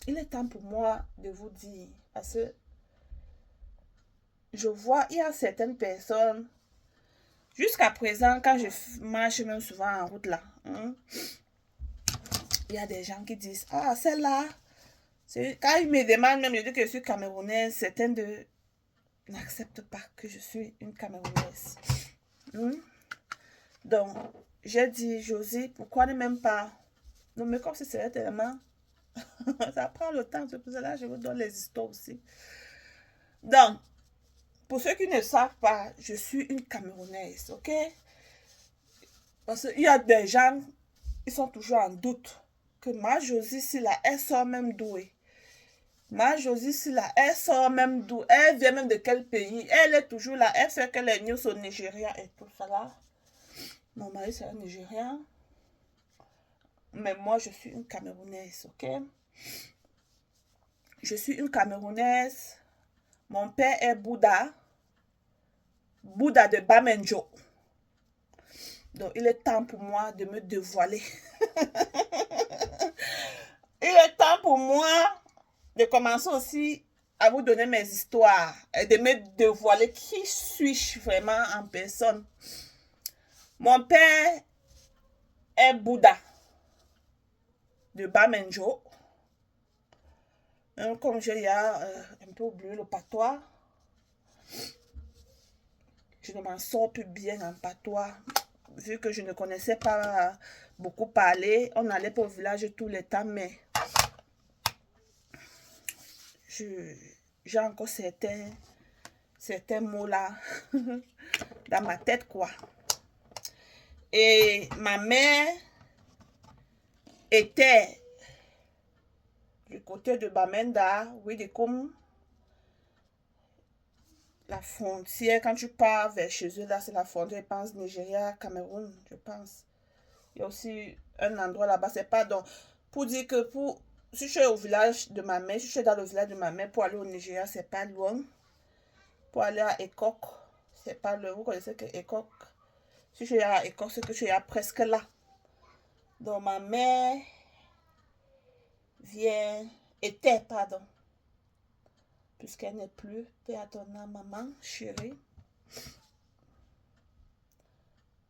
il est temps pour moi de vous dire, parce que je vois, il y a certaines personnes, jusqu'à présent, quand je marche même souvent en route là, hein, il y a des gens qui disent, ah, celle-là, quand ils me demandent même, je dis que je suis camerounaise, certains de n'acceptent pas que je suis une camerounaise. Hmm? Donc, j'ai dit, Josie, pourquoi ne même pas? Non, mais comme c'est tellement, ça prend le temps, c'est pour cela que je vous donne les histoires aussi. Donc, pour ceux qui ne savent pas, je suis une Camerounaise, ok? Parce qu'il y a des gens, ils sont toujours en doute que ma Josie, si là, elle sort même douée. Ma Josie, si là, elle sort même d'où? Elle vient même de quel pays? Elle est toujours là, elle fait que les news au Nigeria et tout ça là. Mon mari, c'est un Nigérien. Mais moi, je suis une Camerounaise, ok? Je suis une Camerounaise. Mon père est Bouddha. Bouddha de Bamenjo. Donc, il est temps pour moi de me dévoiler. Il est temps pour moi de commencer aussi à vous donner mes histoires et de me dévoiler qui suis-je vraiment en personne. Mon père est Bouddha de Bamenjo. Comme j'ai un peu oublié le patois, je ne m'en sors plus bien en patois. Vu que je ne connaissais pas beaucoup parler, on allait pas au village tout le temps, mais j'ai encore certains mots là dans ma tête, quoi. Et ma mère était du côté de Bamenda, oui, de comme la frontière, quand tu pars vers chez eux, là, c'est la frontière, je pense, Nigeria, Cameroun, je pense. Il y a aussi un endroit là-bas, c'est pas donc. Pour dire que si je suis au village de ma mère, si je suis dans le village de ma mère, pour aller au Nigeria, c'est pas loin. Pour aller à Ekok, c'est pas loin. Vous connaissez que Ekok? Si je suis à Ekok, c'est que je suis presque là. Donc ma mère pardon, puisqu'elle n'est plus, paix à ton âme, maman, chérie.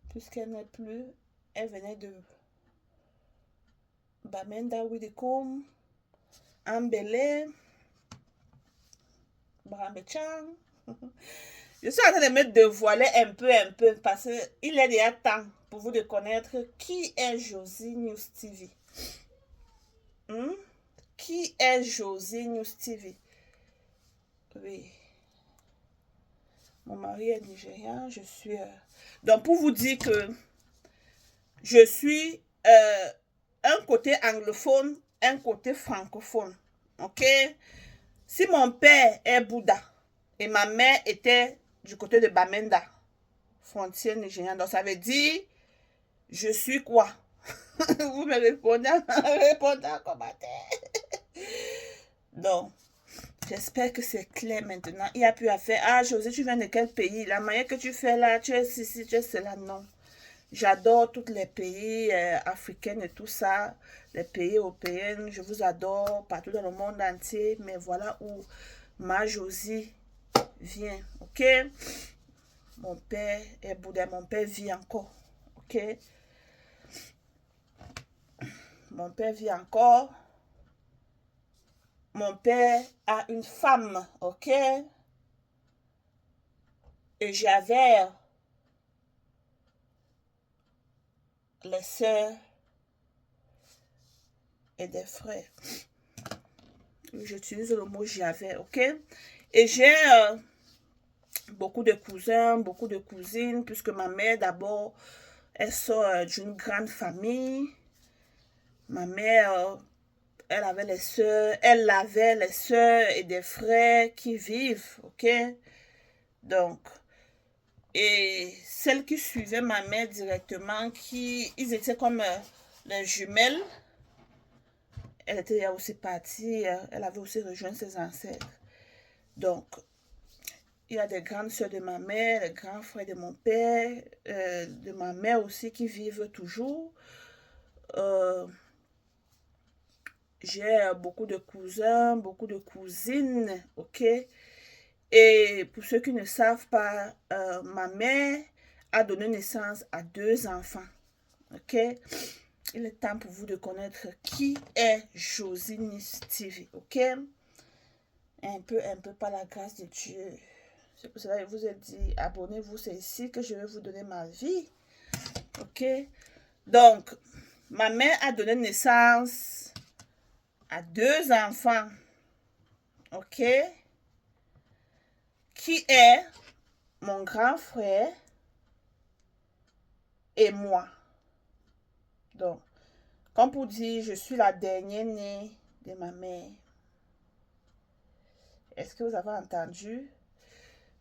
Puisqu'elle n'est plus, elle venait de Bamenda, Widikum, Ambele, Bramechang. Je suis en train de me dévoiler un peu, parce qu'il est déjà temps pour vous de connaître qui est Josie News TV. Hmm? Qui est Josie News TV? Oui. Mon mari est nigérien, je suis... Donc, pour vous dire que je suis un côté anglophone, un côté francophone. Ok? Si mon père est Bouddha et ma mère était du côté de Bamenda, frontière nigérienne, donc ça veut dire, je suis quoi? Vous me répondez en commentaire. Donc, j'espère que c'est clair maintenant. Il n'y a plus à faire. Ah, José, tu viens de quel pays? La manière que tu fais là, tu es ici, tu es cela. Non. J'adore tous les pays africains et tout ça. Les pays européens, je vous adore partout dans le monde entier. Mais voilà où ma Josie vient. Ok? Mon père est Bouddha. Mon père vit encore. Ok? Mon père vit encore. Mon père a une femme. Ok? Et j'avais les sœurs et des frères. J'utilise le mot j'avais, ok? Et j'ai beaucoup de cousins, beaucoup de cousines, puisque ma mère, d'abord, elle sort d'une grande famille. Ma mère, elle avait les sœurs et des frères qui vivent, ok? Donc, et celles qui suivaient ma mère directement, ils étaient comme les jumelles. Elle était aussi partie, elle avait aussi rejoint ses ancêtres. Donc, il y a des grandes soeurs de ma mère, les grands frères de mon père, de ma mère aussi qui vivent toujours. Euh, j'ai beaucoup de cousins, beaucoup de cousines, ok? Et pour ceux qui ne savent pas, ma mère a donné naissance à 2 enfants, ok? Il est temps pour vous de connaître qui est Josie Nice TV, ok? Un peu par la grâce de Dieu. C'est pour cela que je vous ai dit, abonnez-vous, c'est ici que je vais vous donner ma vie, ok? Donc, ma mère a donné naissance à 2 enfants, ok? Qui est mon grand frère et moi. Donc, comme pour dire, je suis la dernière née de ma mère. Est-ce que vous avez entendu?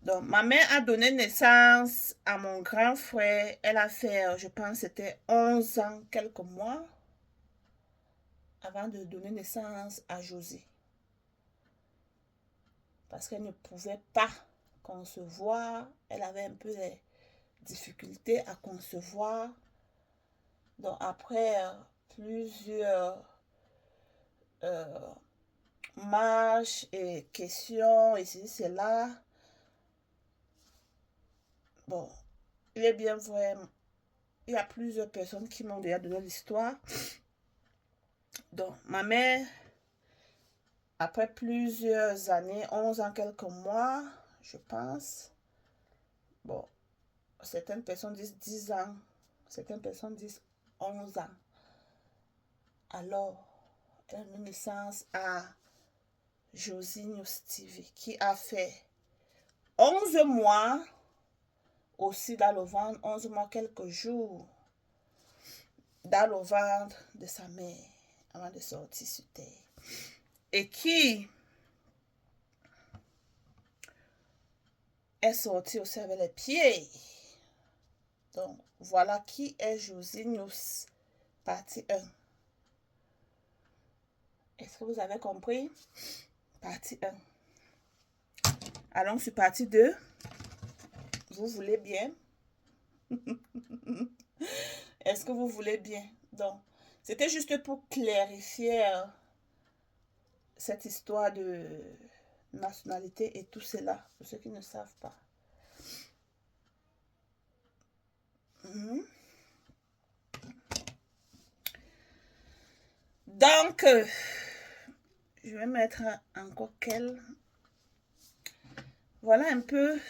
Donc, ma mère a donné naissance à mon grand frère. Elle a fait, je pense, c'était 11 ans, quelques mois, avant de donner naissance à José. Parce qu'elle ne pouvait pas concevoir. Elle avait un peu des difficultés à concevoir. Donc, après plusieurs marches et questions, ici, c'est là. Bon, il est bien vrai, il y a plusieurs personnes qui m'ont déjà donné l'histoire. Donc, ma mère, après plusieurs années, 11 ans, quelques mois, je pense. Bon, certaines personnes disent 10 ans, certaines personnes disent 11 ans. Alors, elle a donné naissance à Josie Nice TV, qui a fait 11 mois aussi dans le ventre, 11 mois, quelques jours dans le ventre de sa mère avant de sortir sur terre. Et qui est sorti aussi avec les pieds. Donc, voilà qui est Josie Nice, partie 1. Est-ce que vous avez compris? Partie 1. Allons sur partie 2. Vous voulez bien? Est-ce que vous voulez bien? Donc, c'était juste pour clarifier cette histoire de nationalité et tout cela, pour ceux qui ne savent pas. Donc, je vais mettre encore quel. Voilà un peu